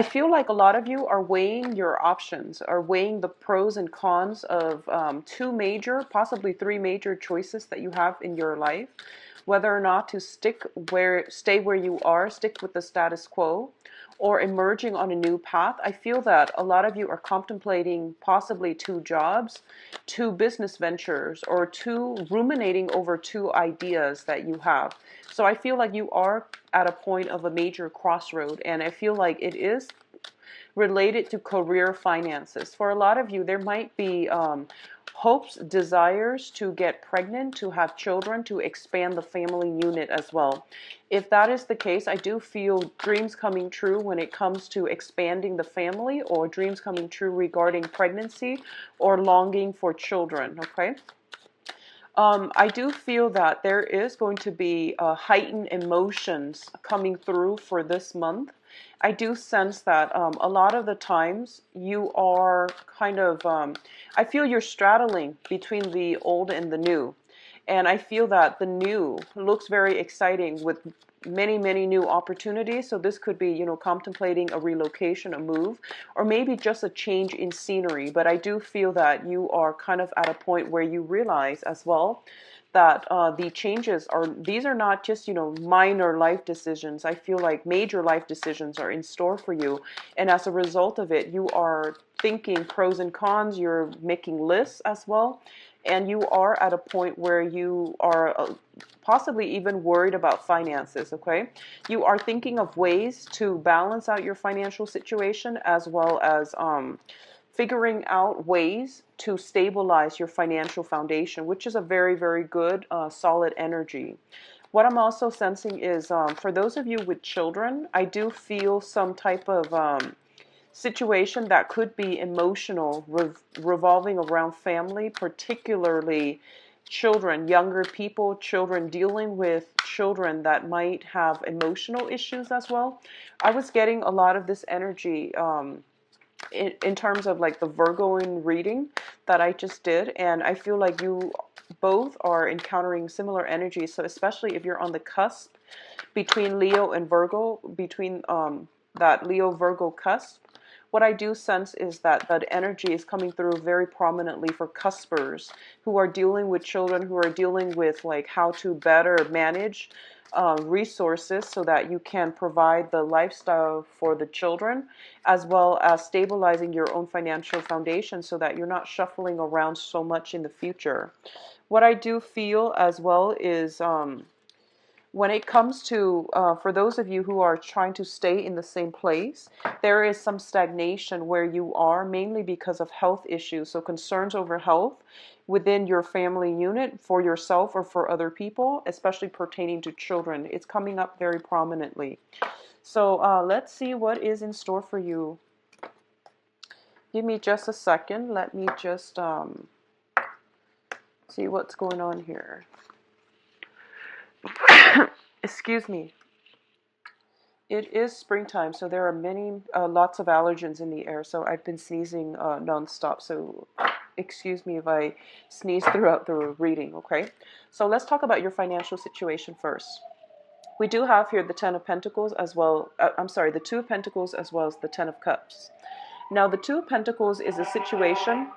I feel like a lot of you are weighing your options, are weighing the pros and cons of two major, possibly three major choices that you have in your life, whether or not to stay where you are, stick with the status quo, or emerging on a new path. I feel that a lot of you are contemplating possibly two jobs, two business ventures, or ruminating over two ideas that you have. So I feel like you are at a point of a major crossroad, and I feel like it is related to career finances. For a lot of you, there might be hopes, desires to get pregnant, to have children, to expand the family unit as well. If that is the case, I do feel dreams coming true when it comes to expanding the family, or dreams coming true regarding pregnancy or longing for children, okay? I do feel that there is going to be heightened emotions coming through for this month. I do sense that a lot of the times you are kind of, I feel you're straddling between the old and the new. And I feel that the new looks very exciting with many, many new opportunities. So this could be, contemplating a relocation, a move, or maybe just a change in scenery. But I do feel that you are kind of at a point where you realize as well that these are not just, minor life decisions. I feel like major life decisions are in store for you. And as a result of it, you are thinking pros and cons, you're making lists as well. And you are at a point where you are possibly even worried about finances, okay? You are thinking of ways to balance out your financial situation, as well as figuring out ways to stabilize your financial foundation, which is a very, very good, solid energy. What I'm also sensing is for those of you with children, I do feel some type of situation that could be emotional, revolving around family, particularly children, younger people, children, dealing with children that might have emotional issues as well. I was getting a lot of this energy in terms of like the Virgoing reading that I just did, and I feel like you both are encountering similar energies. So especially if you're on the cusp between Leo and Virgo, between that Leo Virgo cusp, what I do sense is that that energy is coming through very prominently for cuspers who are dealing with children, who are dealing with like how to better manage resources so that you can provide the lifestyle for the children, as well as stabilizing your own financial foundation so that you're not shuffling around so much in the future. What I do feel as well is when it comes to, for those of you who are trying to stay in the same place, there is some stagnation where you are, mainly because of health issues. So concerns over health within your family unit, for yourself or for other people, especially pertaining to children. It's coming up very prominently. So let's see what is in store for you. Give me just a second. Let me just see what's going on here. Excuse me. It is springtime, so there are lots of allergens in the air. So I've been sneezing nonstop. So excuse me if I sneeze throughout the reading, okay? So let's talk about your financial situation first. We do have here the Ten of Pentacles as well. I'm sorry, the Two of Pentacles as well as the Ten of Cups. Now, the Two of Pentacles is a situation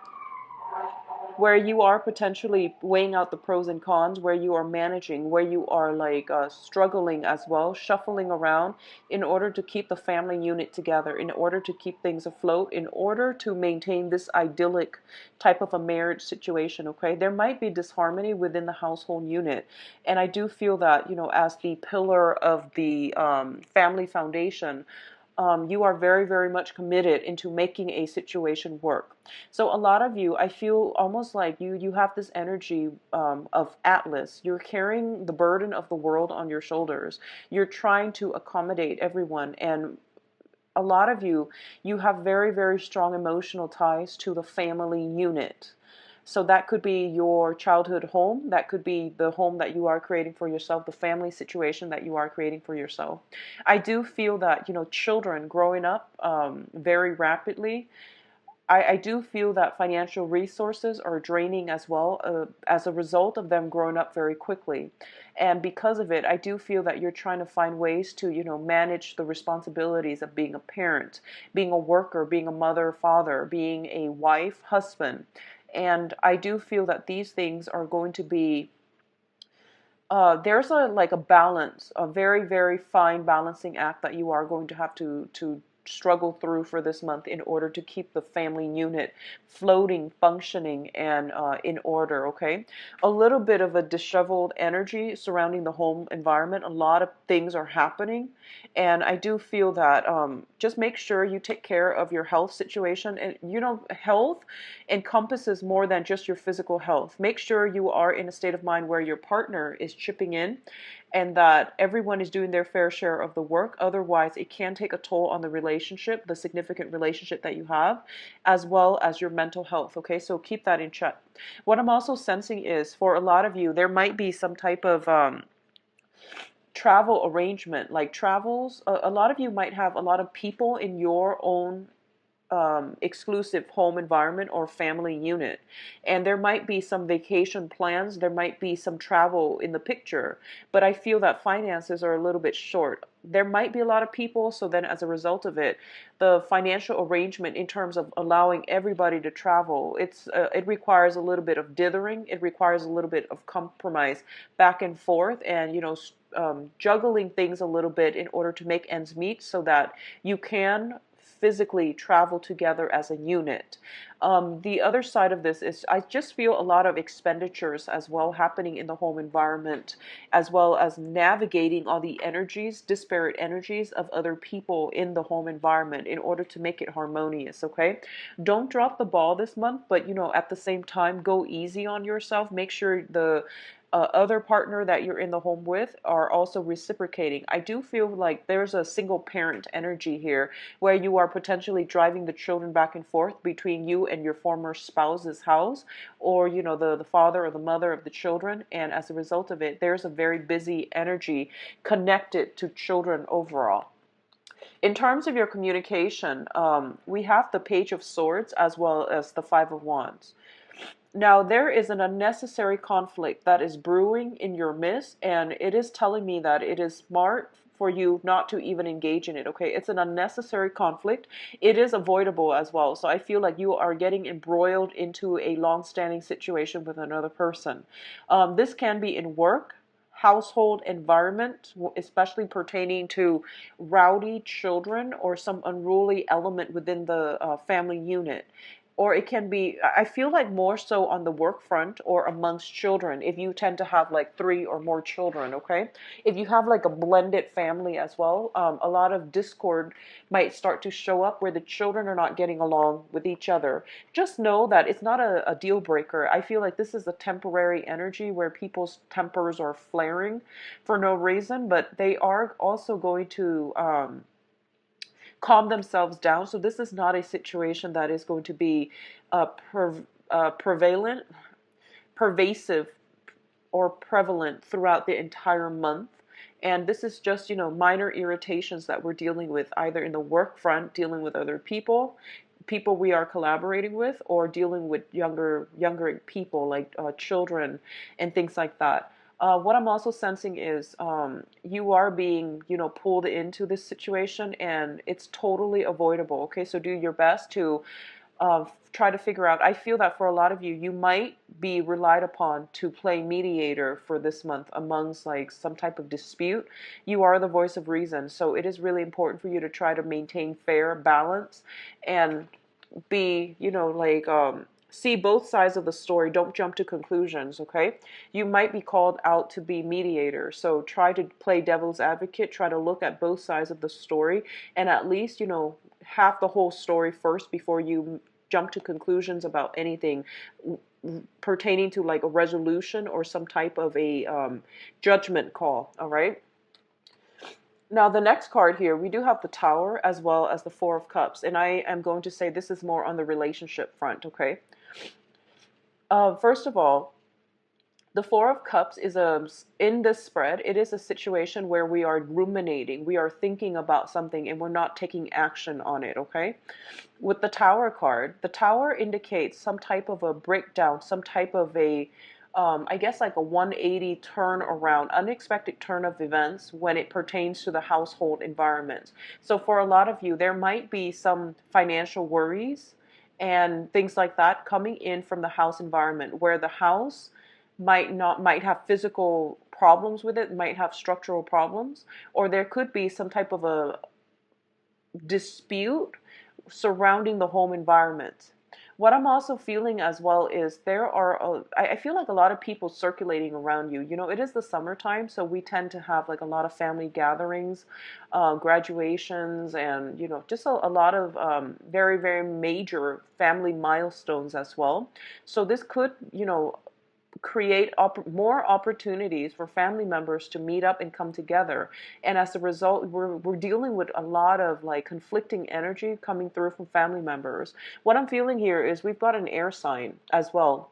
where you are potentially weighing out the pros and cons, where you are managing, where you are like struggling as well, shuffling around in order to keep the family unit together, in order to keep things afloat, in order to maintain this idyllic type of a marriage situation, okay? There might be disharmony within the household unit. And I do feel that, as the pillar of the family foundation, you are very, very much committed into making a situation work. So a lot of you, I feel almost like you have this energy of Atlas. You're carrying the burden of the world on your shoulders. You're trying to accommodate everyone. And a lot of you have very, very strong emotional ties to the family unit. So that could be your childhood home. That could be the home that you are creating for yourself, the family situation that you are creating for yourself. I do feel that, children growing up very rapidly, I do feel that financial resources are draining as well, as a result of them growing up very quickly. And because of it, I do feel that you're trying to find ways to, manage the responsibilities of being a parent, being a worker, being a mother, father, being a wife, husband. And I do feel that these things are going to be there's a like a balance, a very, very fine balancing act that you are going to have to struggle through for this month in order to keep the family unit floating, functioning, and in order. Okay, a little bit of a disheveled energy surrounding the home environment. A lot of things are happening, and I do feel that just make sure you take care of your health situation. And health encompasses more than just your physical health. Make sure you are in a state of mind where your partner is chipping in and that everyone is doing their fair share of the work. Otherwise, it can take a toll on the relationship, the significant relationship that you have, as well as your mental health. Okay, so keep that in check. What I'm also sensing is for a lot of you, there might be some type of travel arrangement, like travels. A lot of you might have a lot of people in your own exclusive home environment or family unit. And there might be some vacation plans, there might be some travel in the picture, but I feel that finances are a little bit short. There might be a lot of people, so then as a result of it, the financial arrangement in terms of allowing everybody to travel, it requires a little bit of dithering, it requires a little bit of compromise back and forth, and juggling things a little bit in order to make ends meet so that you can physically travel together as a unit. The other side of this is I just feel a lot of expenditures as well happening in the home environment, as well as navigating all the energies, disparate energies of other people in the home environment in order to make it harmonious, okay? Don't drop the ball this month, but at the same time, go easy on yourself. Make sure the other partner that you're in the home with are also reciprocating. I do feel like there's a single parent energy here where you are potentially driving the children back and forth between you and your former spouse's house, or the father or the mother of the children, and as a result of it, there's a very busy energy connected to children overall. In terms of your communication, we have the Page of Swords as well as the Five of Wands. Now, there is an unnecessary conflict that is brewing in your midst, and it is telling me that it is smart for you not to even engage in it, okay? It's an unnecessary conflict. It is avoidable as well. So I feel like you are getting embroiled into a long-standing situation with another person. This can be in work, household environment, especially pertaining to rowdy children or some unruly element within the family unit. Or it can be, I feel like more so on the work front or amongst children, if you tend to have like three or more children, okay? If you have like a blended family as well, a lot of discord might start to show up where the children are not getting along with each other. Just know that it's not a deal breaker. I feel like this is a temporary energy where people's tempers are flaring for no reason, but they are also going to calm themselves down. So this is not a situation that is going to be prevalent, pervasive, or prevalent throughout the entire month. And this is just, minor irritations that we're dealing with either in the work front, dealing with other people we are collaborating with, or dealing with younger people like children and things like that. What I'm also sensing is you are being, pulled into this situation, and it's totally avoidable. Okay, so do your best to try to figure out. I feel that for a lot of you, you might be relied upon to play mediator for this month amongst like some type of dispute. You are the voice of reason, so it is really important for you to try to maintain fair balance and be, see both sides of the story. Don't jump to conclusions, okay? You might be called out to be mediator, so try to play devil's advocate, try to look at both sides of the story, and at least, have the whole story first before you jump to conclusions about anything pertaining to like a resolution or some type of a judgment call, all right? Now, the next card here, we do have the Tower as well as the Four of Cups. And I am going to say this is more on the relationship front, okay? First of all, The Four of Cups is in this spread, it is a situation where we are ruminating, we are thinking about something and we're not taking action on it, okay? With the Tower card, the Tower indicates some type of a breakdown, some type of a I guess like a 180 turn around, unexpected turn of events when it pertains to the household environment. So for a lot of you, there might be some financial worries and things like that coming in from the house environment where the house might have physical problems with it, might have structural problems, or there could be some type of a dispute surrounding the home environment. What I'm also feeling as well is I feel like a lot of people circulating around you. You know, it is the summertime, so we tend to have like a lot of family gatherings, graduations, and, you know, just a lot of very, very major family milestones as well. So this could, you know, create more opportunities for family members to meet up and come together. And as a result, we're dealing with a lot of like conflicting energy coming through from family members. What I'm feeling here is we've got an air sign as well.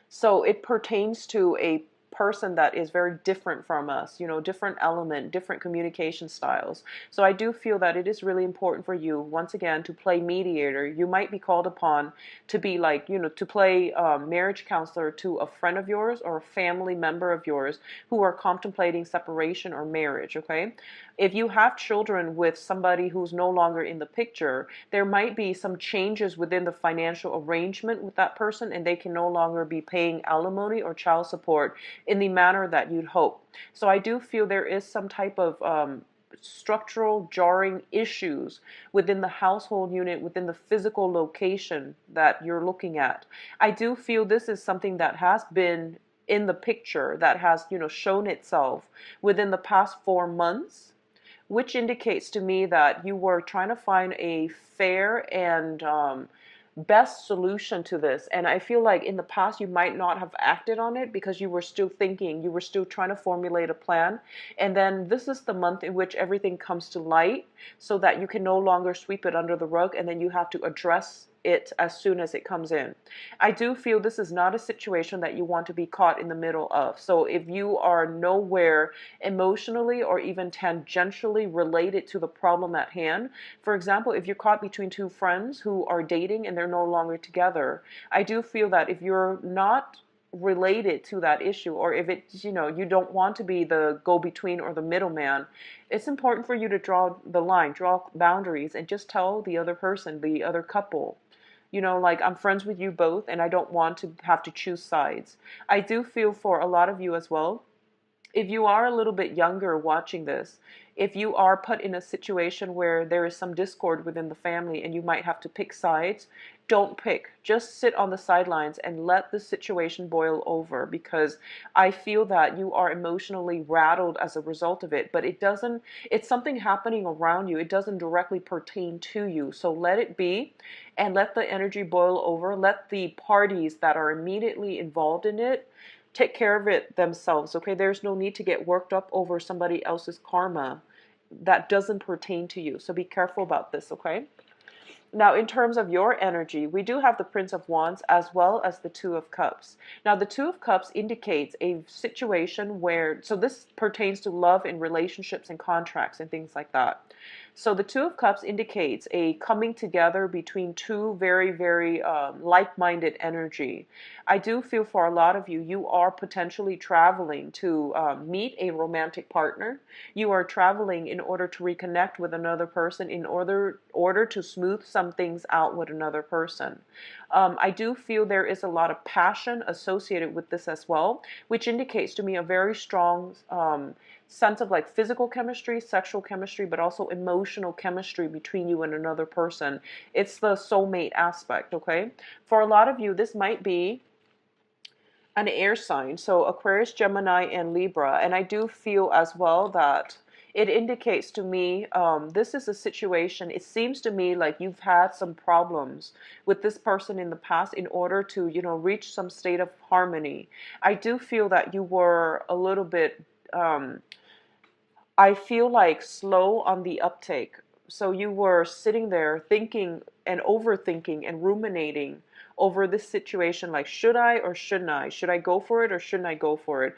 So it pertains to a person that is very different from us, you know, different element, different communication styles. So I do feel that it is really important for you, once again, to play mediator. You might be called upon to be like, you know, to play marriage counselor to a friend of yours or a family member of yours who are contemplating separation or marriage, okay? If you have children with somebody who's no longer in the picture, there might be some changes within the financial arrangement with that person, and they can no longer be paying alimony or child support in the manner that you'd hope. So I do feel there is some type of structural jarring issues within the household unit, within the physical location that you're looking at. I do feel this is something that has been in the picture, that has, you know, shown itself within the past 4 months, which indicates to me that you were trying to find a fair and best solution to this. And I feel like in the past you might not have acted on it because you were still thinking, you were still trying to formulate a plan. And then this is the month in which everything comes to light so that you can no longer sweep it under the rug, and then you have to address it as soon as it comes in. I do feel this is not a situation that you want to be caught in the middle of. So if you are nowhere emotionally or even tangentially related to the problem at hand, for example, if you're caught between two friends who are dating and they're no longer together, I do feel that if you're not related to that issue, or if it's, you know, you don't want to be the go-between or the middleman, it's important for you to draw the line, draw boundaries, and just tell the other person, the other couple, you know, like, I'm friends with you both and I don't want to have to choose sides. I do feel for a lot of you as well, if you are a little bit younger watching this, if you are put in a situation where there is some discord within the family and you might have to pick sides, don't pick. Just sit on the sidelines and let the situation boil over, because I feel that you are emotionally rattled as a result of it, but it's something happening around you. It doesn't directly pertain to you. So let it be and let the energy boil over. Let the parties that are immediately involved in it take care of it themselves, okay? There's no need to get worked up over somebody else's karma that doesn't pertain to you. So be careful about this, okay? Now, in terms of your energy, we do have the Prince of Wands as well as the Two of Cups. Now, the Two of Cups indicates a situation where, so this pertains to love and relationships and contracts and things like that. So the Two of Cups indicates a coming together between two very, very like-minded energy. I do feel for a lot of you, you are potentially traveling to meet a romantic partner. You are traveling in order to reconnect with another person, in order to smooth some things out with another person. I do feel there is a lot of passion associated with this as well, which indicates to me a very strong sense of like physical chemistry, sexual chemistry, but also emotional chemistry between you and another person. It's the soulmate aspect, okay? For a lot of you, this might be an air sign, so Aquarius, Gemini, and Libra. And I do feel as well that it indicates to me this is a situation, it seems to me like you've had some problems with this person in the past in order to, you know, reach some state of harmony. I do feel that you were a little bit I feel like slow on the uptake. So you were sitting there thinking and overthinking and ruminating over this situation, like, should I or shouldn't I? Should I go for it or shouldn't I go for it?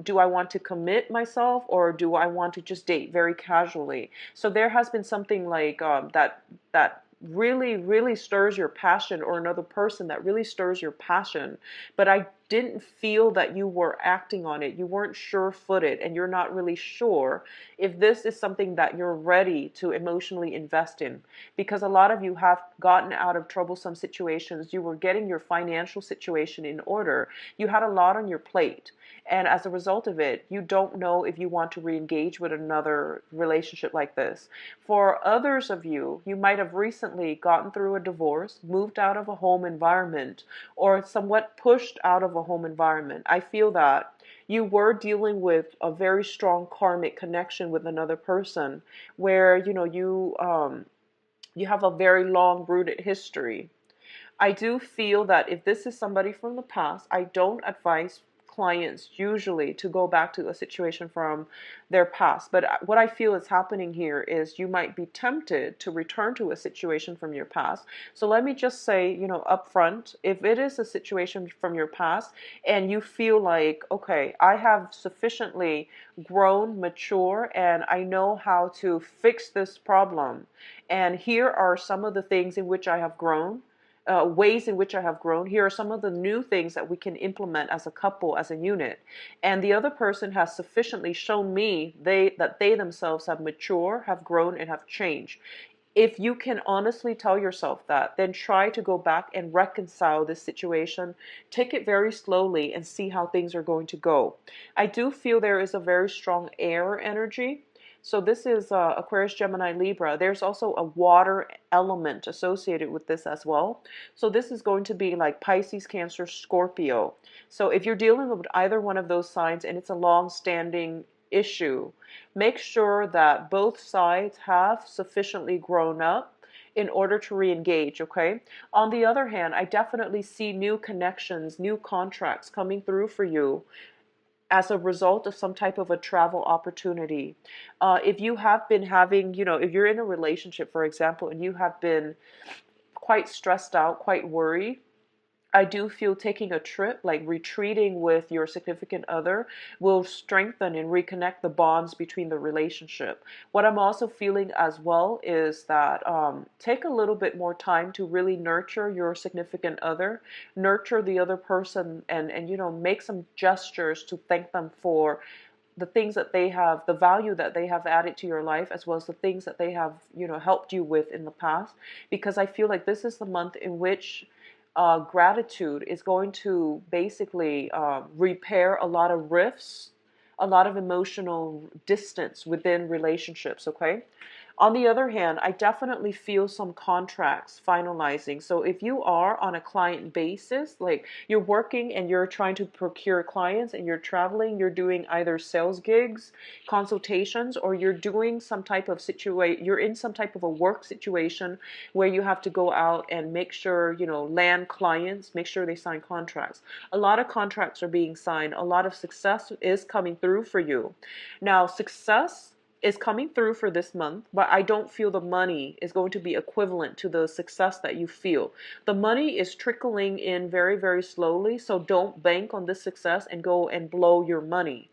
Do I want to commit myself, or do I want to just date very casually? So there has been something like that really, really stirs your passion, or another person that really stirs your passion, but I didn't feel that you were acting on it. You weren't sure-footed, and you're not really sure if this is something that you're ready to emotionally invest in. Because a lot of you have gotten out of troublesome situations. You were getting your financial situation in order. You had a lot on your plate. And as a result of it, you don't know if you want to re-engage with another relationship like this. For others of you, you might have recently gotten through a divorce, moved out of a home environment, or somewhat pushed out of a home environment. I feel that you were dealing with a very strong karmic connection with another person, where you have a very long rooted history. I do feel that if this is somebody from the past, I don't advise clients usually to go back to a situation from their past. But what I feel is happening here is you might be tempted to return to a situation from your past. So let me just say, up front, if it is a situation from your past and you feel like, okay, I have sufficiently grown, mature, and I know how to fix this problem, and here are some of the things in which I have grown, ways in which I have grown. Here are some of the new things that we can implement as a couple, as a unit. And the other person has sufficiently shown me that they themselves have matured, have grown, and have changed. If you can honestly tell yourself that, then try to go back and reconcile this situation. Take it very slowly and see how things are going to go. I do feel there is a very strong air energy. So this is Aquarius, Gemini, Libra. There's also a water element associated with this as well. So this is going to be like Pisces, Cancer, Scorpio. So if you're dealing with either one of those signs and it's a long-standing issue, make sure that both sides have sufficiently grown up in order to re-engage, okay? On the other hand, I definitely see new connections, new contracts coming through for you as a result of some type of a travel opportunity. If you have been having, if you're in a relationship, for example, and you have been quite stressed out, quite worried, I do feel taking a trip, like retreating with your significant other, will strengthen and reconnect the bonds between the relationship. What I'm also feeling as well is that take a little bit more time to really nurture your significant other, nurture the other person, and make some gestures to thank them for the things that they have, the value that they have added to your life, as well as the things that they have, helped you with in the past. Because I feel like this is the month in which gratitude is going to basically repair a lot of rifts, a lot of emotional distance within relationships, okay? On the other hand, I definitely feel some contracts finalizing. So if you are on a client basis, like you're working and you're trying to procure clients and you're traveling, you're doing either sales gigs, consultations, or you're doing some type of you're in some type of a work situation where you have to go out and make sure, land clients, make sure they sign contracts. A lot of contracts are being signed. A lot of success is coming through for you. Now, success is coming through for this month, but I don't feel the money is going to be equivalent to the success that you feel. The money is trickling in very, very slowly, so don't bank on this success and go and blow your money.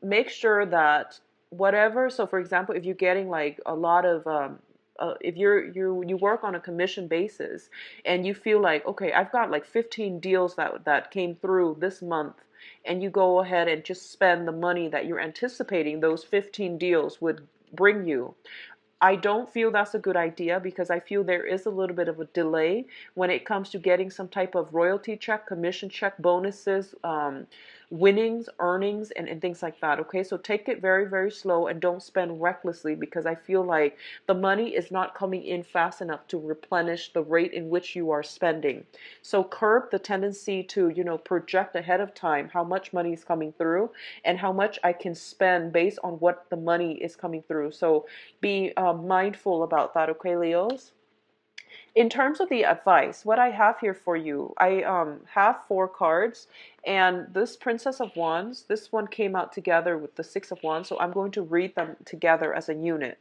Make sure that whatever, so for example, if you're getting like a lot of if you work on a commission basis and you feel like, okay, I've got like 15 deals that came through this month, and you go ahead and just spend the money that you're anticipating those 15 deals would bring you. I don't feel that's a good idea, because I feel there is a little bit of a delay when it comes to getting some type of royalty check, commission check, bonuses, winnings, earnings, and things like that. Okay, so take it very, very slow and don't spend recklessly, because I feel like the money is not coming in fast enough to replenish the rate in which you are spending. So curb the tendency to, project ahead of time how much money is coming through and how much I can spend based on what the money is coming through. So be mindful about that, okay, Leos? In terms of the advice, what I have here for you, I have 4 cards, and this Princess of Wands, this one came out together with the Six of Wands, so I'm going to read them together as a unit.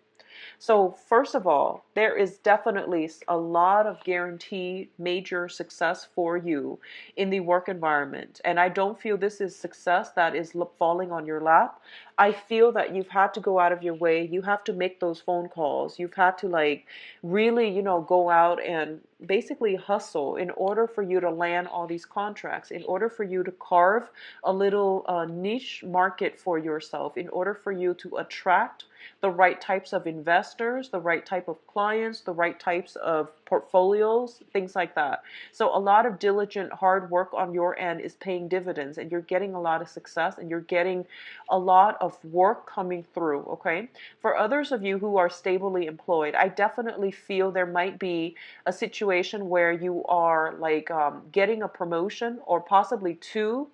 So first of all, there is definitely a lot of guaranteed major success for you in the work environment. And I don't feel this is success that is falling on your lap. I feel that you've had to go out of your way. You have to make those phone calls. You've had to like really, go out and basically hustle in order for you to land all these contracts, in order for you to carve a little niche market for yourself, in order for you to attract the right types of investors, the right type of clients, the right types of portfolios, things like that. So a lot of diligent hard work on your end is paying dividends, and you're getting a lot of success, and you're getting a lot of work coming through, okay? For others of you who are stably employed, I definitely feel there might be a situation where you are like getting a promotion, or possibly two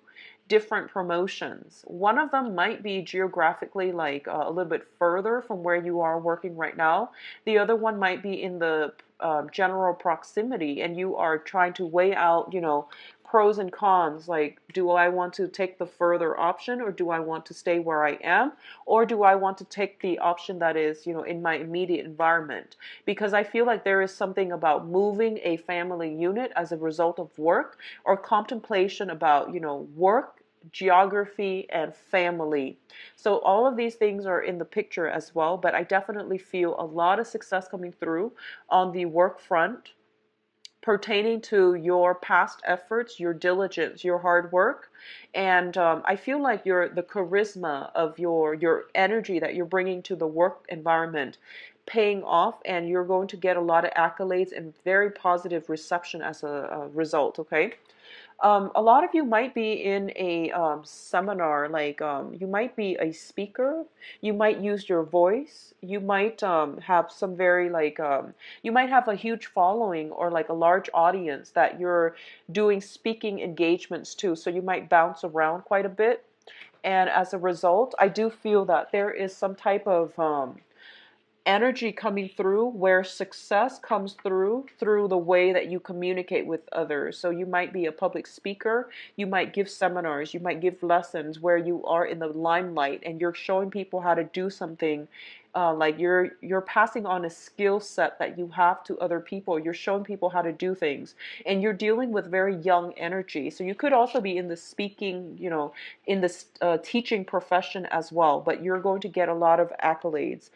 different promotions. One of them might be geographically like a little bit further from where you are working right now. The other one might be in the general proximity, and you are trying to weigh out, pros and cons. Like, do I want to take the further option, or do I want to stay where I am, or do I want to take the option that is, in my immediate environment? Because I feel like there is something about moving a family unit as a result of work, or contemplation about, work, geography, and family. So all of these things are in the picture as well, but I definitely feel a lot of success coming through on the work front, pertaining to your past efforts, your diligence, your hard work. And I feel like the charisma of your energy that you're bringing to the work environment paying off, and you're going to get a lot of accolades and very positive reception as a result, okay? A lot of you might be in a seminar, like you might be a speaker, you might use your voice, you might have some very like, you might have a huge following, or like a large audience that you're doing speaking engagements to, so you might bounce around quite a bit. And as a result, I do feel that there is some type of energy coming through where success comes through the way that you communicate with others. So you might be a public speaker, you might give seminars, you might give lessons where you are in the limelight, and you're showing people how to do something. Like you're passing on a skill set that you have to other people. You're showing people how to do things, and you're dealing with very young energy. So you could also be in the speaking, in the teaching profession as well. But you're going to get a lot of accolades.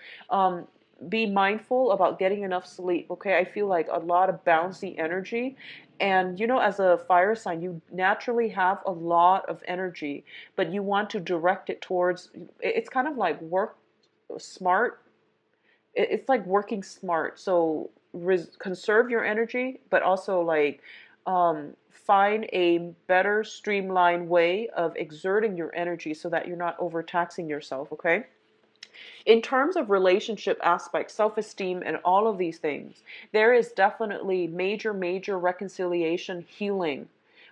Be mindful about getting enough sleep, okay? I feel like a lot of bouncy energy. And as a fire sign, you naturally have a lot of energy, but you want to direct it towards, it's kind of like work smart. It's like working smart. So conserve your energy, but also like find a better streamlined way of exerting your energy so that you're not overtaxing yourself, okay? In terms of relationship aspects, self-esteem, and all of these things, there is definitely major reconciliation healing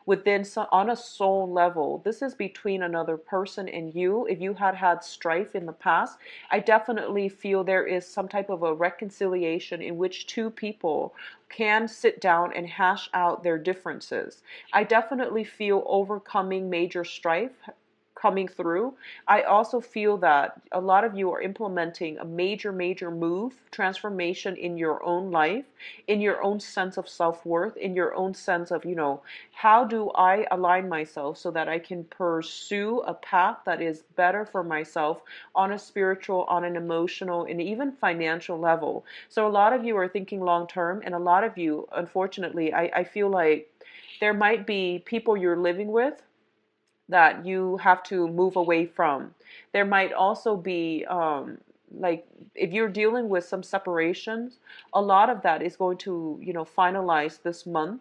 within on a soul level. This is between another person and you. If you had strife in the past, I definitely feel there is some type of a reconciliation in which two people can sit down and hash out their differences. I definitely feel overcoming major strife coming through. I also feel that a lot of you are implementing a major move, transformation in your own life, in your own sense of self-worth, in your own sense of, how do I align myself so that I can pursue a path that is better for myself on a spiritual, on an emotional, and even financial level. So a lot of you are thinking long term, and a lot of you, unfortunately, I feel like there might be people you're living with that you have to move away from. There might also be, like, if you're dealing with some separations, a lot of that is going to, finalize this month,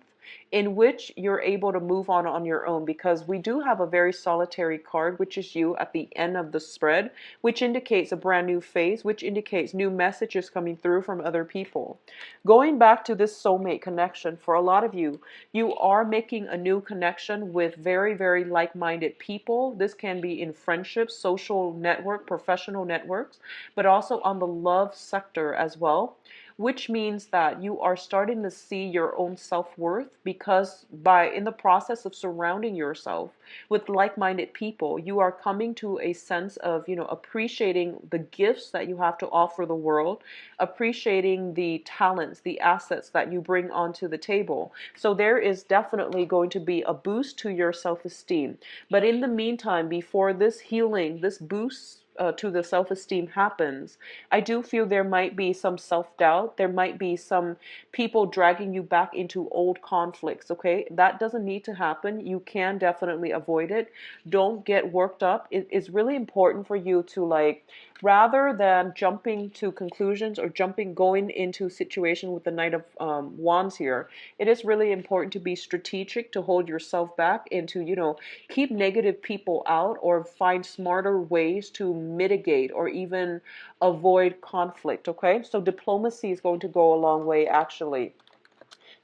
in which you're able to move on your own, because we do have a very solitary card, which is you at the end of the spread, which indicates a brand new phase, which indicates new messages coming through from other people. Going back to this soulmate connection, for a lot of you, you are making a new connection with very like-minded people. This can be in friendships, social network, professional networks, but also on the love sector as well. which means that you are starting to see your own self-worth, because by in the process of surrounding yourself with like-minded people, you are coming to a sense of, appreciating the gifts that you have to offer the world, appreciating the talents, the assets that you bring onto the table. So there is definitely going to be a boost to your self-esteem. But in the meantime, before this healing, this boost to the self-esteem happens, I do feel there might be some self-doubt. There might be some people dragging you back into old conflicts, okay? That doesn't need to happen. You can definitely avoid it. Don't get worked up. It's really important for you to, like, rather than jumping to conclusions or going into situation with the Knight of Wands here, it is really important to be strategic, to hold yourself back, and to, keep negative people out, or find smarter ways to mitigate or even avoid conflict, okay? So diplomacy is going to go a long way, actually.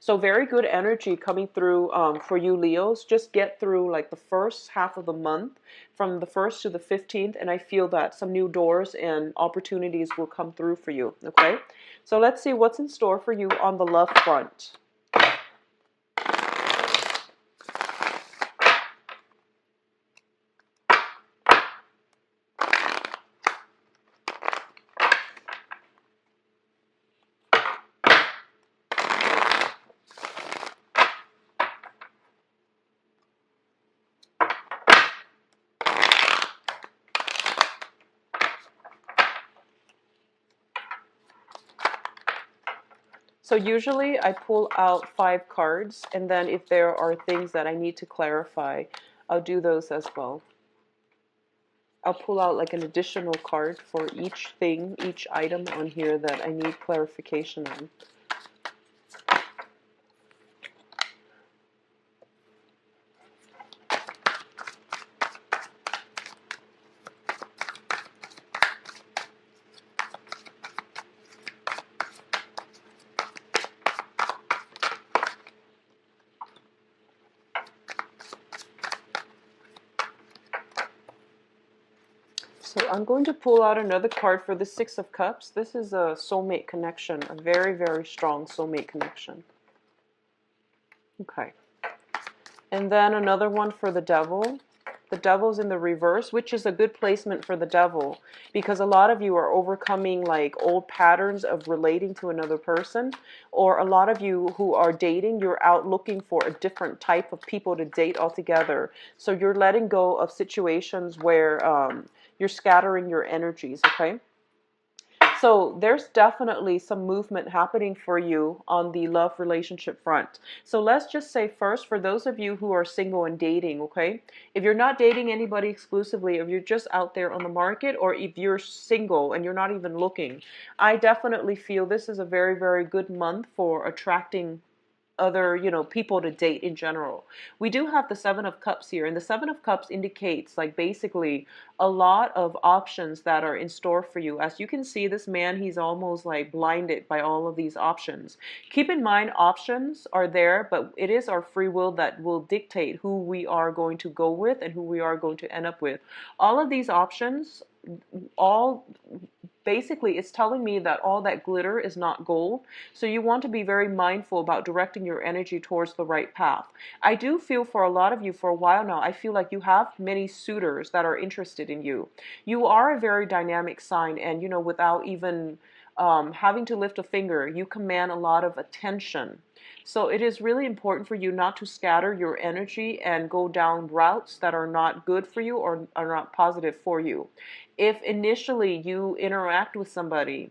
So very good energy coming through for you, Leos. Just get through like the first half of the month, from the 1st to the 15th, and I feel that some new doors and opportunities will come through for you, okay? So let's see what's in store for you on the love front. So usually I pull out 5 cards, and then if there are things that I need to clarify, I'll do those as well. I'll pull out like an additional card for each thing, each item on here that I need clarification on. So I'm going to pull out another card for the Six of Cups. This is a soulmate connection, a very, very strong soulmate connection. Okay. And then another one for the Devil. The Devil's in the reverse, which is a good placement for the Devil, because a lot of you are overcoming like old patterns of relating to another person, or a lot of you who are dating, you're out looking for a different type of people to date altogether. So you're letting go of situations where you're scattering your energies, okay? So there's definitely some movement happening for you on the love relationship front. So let's just say first, for those of you who are single and dating, okay? If you're not dating anybody exclusively, if you're just out there on the market, or if you're single and you're not even looking, I definitely feel this is a very, very good month for attracting other, people to date in general. We do have the Seven of Cups here, and the Seven of Cups indicates like basically a lot of options that are in store for you. As you can see, this man, he's almost like blinded by all of these options. Keep in mind, options are there, but it is our free will that will dictate who we are going to go with and who we are going to end up with. All of these options, all basically, it's telling me that all that glitter is not gold. So you want to be very mindful about directing your energy towards the right path. I do feel for a lot of you, for a while now, I feel like you have many suitors that are interested in you. You are a very dynamic sign, and without even having to lift a finger, you command a lot of attention. So it is really important for you not to scatter your energy and go down routes that are not good for you or are not positive for you. If initially you interact with somebody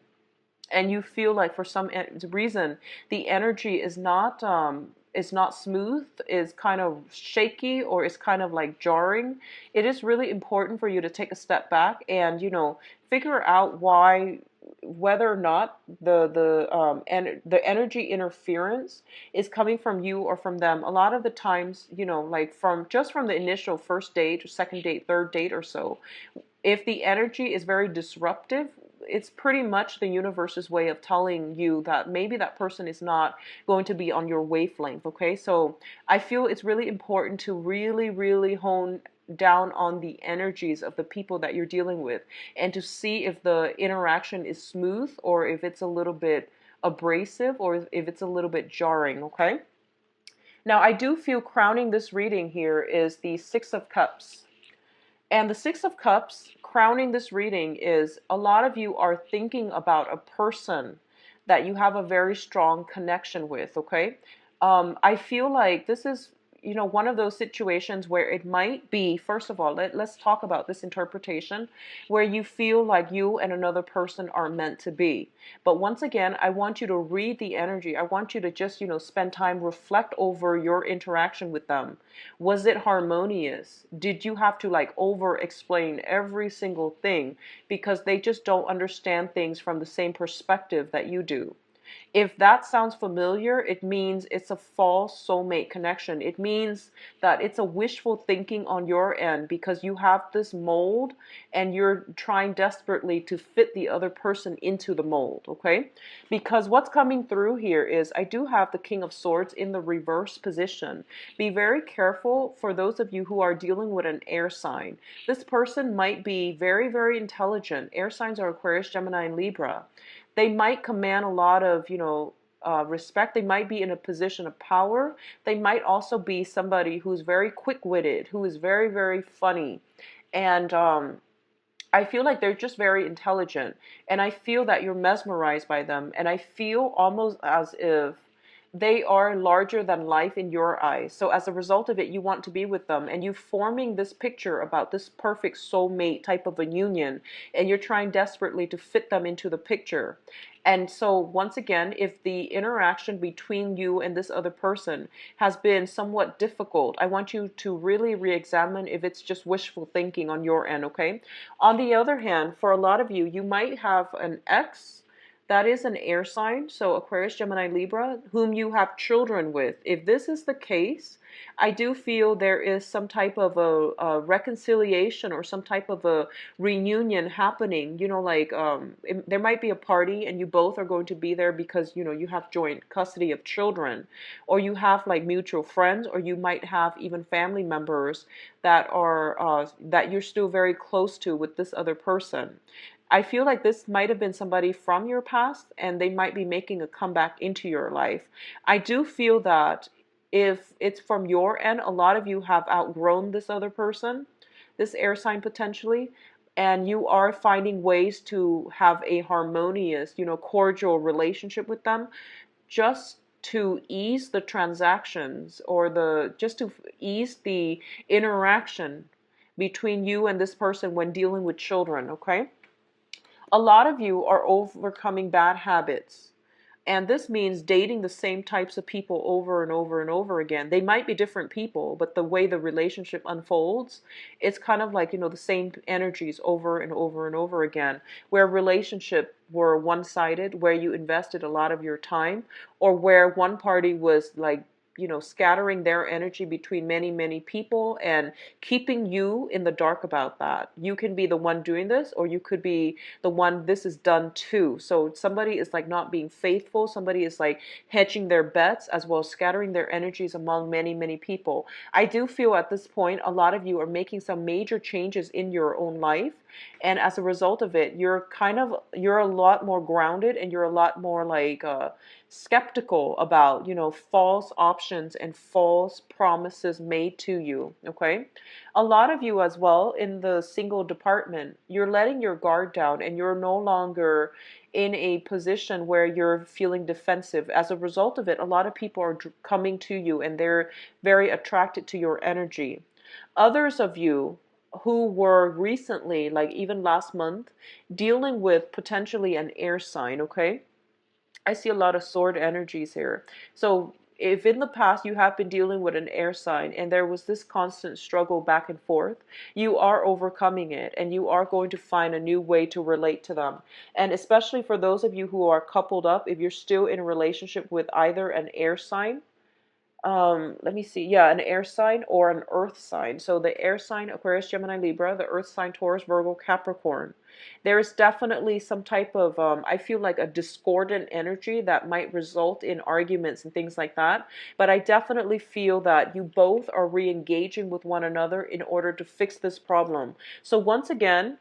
and you feel like for some reason the energy is not smooth, is kind of shaky, or is kind of like jarring, it is really important for you to take a step back and figure out whether or not the energy interference is coming from you or from them. A lot of the times, like from the initial first date or second date, third date or so, if the energy is very disruptive, it's pretty much the universe's way of telling you that maybe that person is not going to be on your wavelength, okay? So I feel it's really important to really, really hone down on the energies of the people that you're dealing with, and to see if the interaction is smooth or if it's a little bit abrasive or if it's a little bit jarring, okay? Now, I do feel crowning this reading here is the Six of Cups. And the Six of Cups, crowning this reading, is a lot of you are thinking about a person that you have a very strong connection with, okay? I feel like this is, one of those situations where it might be, first of all, let's talk about this interpretation, where you feel like you and another person are meant to be. But once again, I want you to read the energy. I want you to just, spend time, reflect over your interaction with them. Was it harmonious? Did you have to like over explain every single thing because they just don't understand things from the same perspective that you do? If that sounds familiar, it means it's a false soulmate connection. It means that it's a wishful thinking on your end because you have this mold and you're trying desperately to fit the other person into the mold, okay? Because what's coming through here is I do have the King of Swords in the reverse position. Be very careful for those of you who are dealing with an air sign. This person might be very, very intelligent. Air signs are Aquarius, Gemini, and Libra. They might command a lot of, respect. They might be in a position of power. They might also be somebody who's very quick-witted, who is very, very funny. And I feel like they're just very intelligent. And I feel that you're mesmerized by them. And I feel almost as if they are larger than life in your eyes. So as a result of it, you want to be with them and you forming this picture about this perfect soulmate type of a union, and you're trying desperately to fit them into the picture. And so once again, if the interaction between you and this other person has been somewhat difficult, I want you to really re-examine if it's just wishful thinking on your end, okay? On the other hand, for a lot of you, you might have an ex that is an air sign, so Aquarius, Gemini, Libra, whom you have children with. If this is the case, I do feel there is some type of a reconciliation or some type of a reunion happening. There might be a party and you both are going to be there because, you have joint custody of children, or you have like mutual friends, or you might have even family members that are that you're still very close to with this other person. I feel like this might have been somebody from your past and they might be making a comeback into your life. I do feel that if it's from your end, a lot of you have outgrown this other person, this air sign potentially, and you are finding ways to have a harmonious, cordial relationship with them just to ease the transactions or just to ease the interaction between you and this person when dealing with children, okay? A lot of you are overcoming bad habits. And this means dating the same types of people over and over and over again. They might be different people, but the way the relationship unfolds, it's kind of like, the same energies over and over and over again. Where relationships were one-sided, where you invested a lot of your time, or where one party was like, scattering their energy between many, many people and keeping you in the dark about that. You can be the one doing this, or you could be the one this is done to. So somebody is like not being faithful. Somebody is like hedging their bets as well as scattering their energies among many, many people. I do feel at this point, a lot of you are making some major changes in your own life. And as a result of it, you're a lot more grounded and you're a lot more like, skeptical about, false options and false promises made to you, okay? A lot of you as well in the single department, you're letting your guard down and you're no longer in a position where you're feeling defensive. As a result of it, a lot of people are coming to you and they're very attracted to your energy. Others of you who were recently, like even last month, dealing with potentially an air sign, okay? I see a lot of sword energies here. So if in the past you have been dealing with an air sign and there was this constant struggle back and forth, you are overcoming it and you are going to find a new way to relate to them. And especially for those of you who are coupled up, if you're still in a relationship with either an air sign, let me see. Yeah, an air sign or an earth sign. So the air sign, Aquarius, Gemini, Libra, the earth sign, Taurus, Virgo, Capricorn. There is definitely some type of, I feel like a discordant energy that might result in arguments and things like that. But I definitely feel that you both are re-engaging with one another in order to fix this problem. So once again,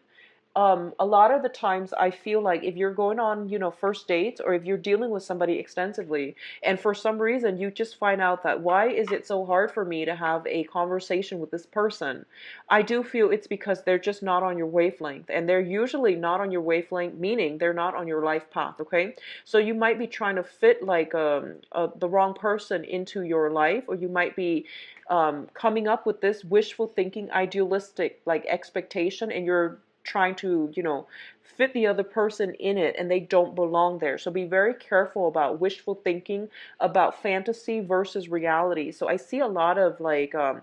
a lot of the times I feel like if you're going on, first dates, or if you're dealing with somebody extensively, and for some reason you just find out that why is it so hard for me to have a conversation with this person? I do feel it's because they're just not on your wavelength, and they're usually not on your wavelength, meaning they're not on your life path, okay? So you might be trying to fit like the wrong person into your life, or you might be coming up with this wishful thinking, idealistic like expectation, and you're trying to, fit the other person in it, and they don't belong there. So be very careful about wishful thinking, about fantasy versus reality. So I see a lot of like a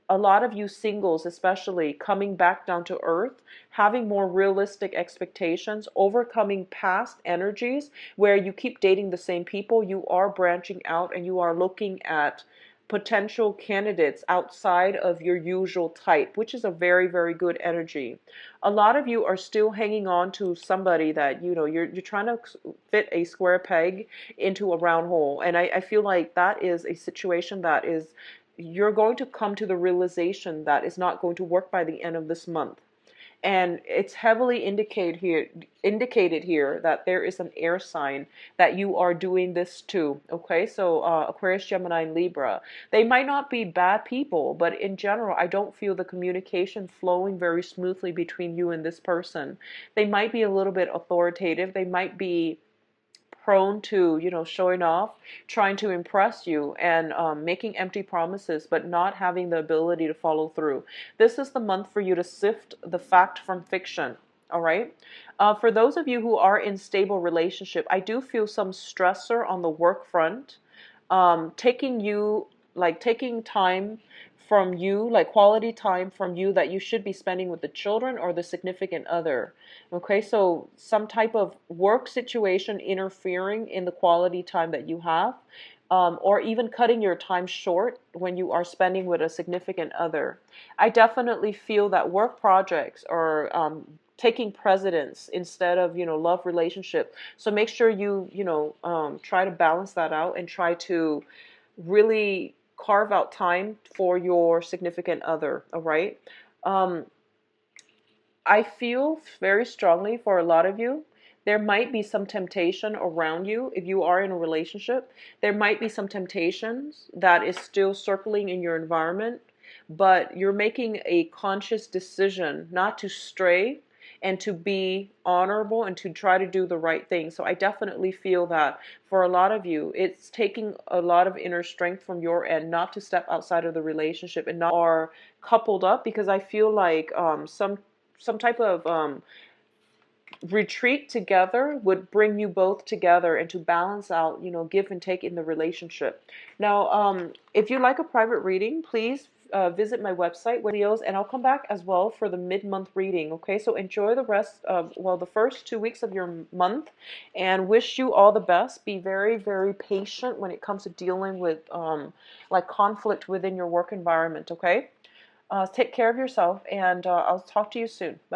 lot of you singles, especially, coming back down to earth, having more realistic expectations, overcoming past energies where you keep dating the same people. You are branching out and you are looking at potential candidates outside of your usual type, which is a very, very good energy. A lot of you are still hanging on to somebody that, you're trying to fit a square peg into a round hole. And I feel like that is a situation that is, you're going to come to the realization that it's not going to work by the end of this month. And it's heavily indicated here that there is an air sign that you are doing this to. Okay, so Aquarius, Gemini, and Libra, they might not be bad people, but in general, I don't feel the communication flowing very smoothly between you and this person. They might be a little bit authoritative. They might be prone to, showing off, trying to impress you, and making empty promises, but not having the ability to follow through. This is the month for you to sift the fact from fiction. All right. For those of you who are in stable relationship, I do feel some stressor on the work front, taking time from you, like quality time from you that you should be spending with the children or the significant other. Okay, so some type of work situation interfering in the quality time that you have, or even cutting your time short when you are spending with a significant other. I definitely feel that work projects are taking precedence instead of, love relationship. So make sure you try to balance that out and try to really carve out time for your significant other. All right. Um, I feel very strongly for a lot of you. There might be some temptation around you if you are in a relationship. There might be some temptations that is still circling in your environment, but you're making a conscious decision not to stray and to be honorable and to try to do the right thing. So I definitely feel that for a lot of you, it's taking a lot of inner strength from your end not to step outside of the relationship and not are coupled up, because I feel like some type of retreat together would bring you both together and to balance out, give and take in the relationship. Now, if you like a private reading, please visit my website with videos, and I'll come back as well for the mid-month reading. Okay, so enjoy the rest of, the first 2 weeks of your month, and wish you all the best. Be very, very patient when it comes to dealing with like conflict within your work environment. Okay, take care of yourself, and I'll talk to you soon. Bye.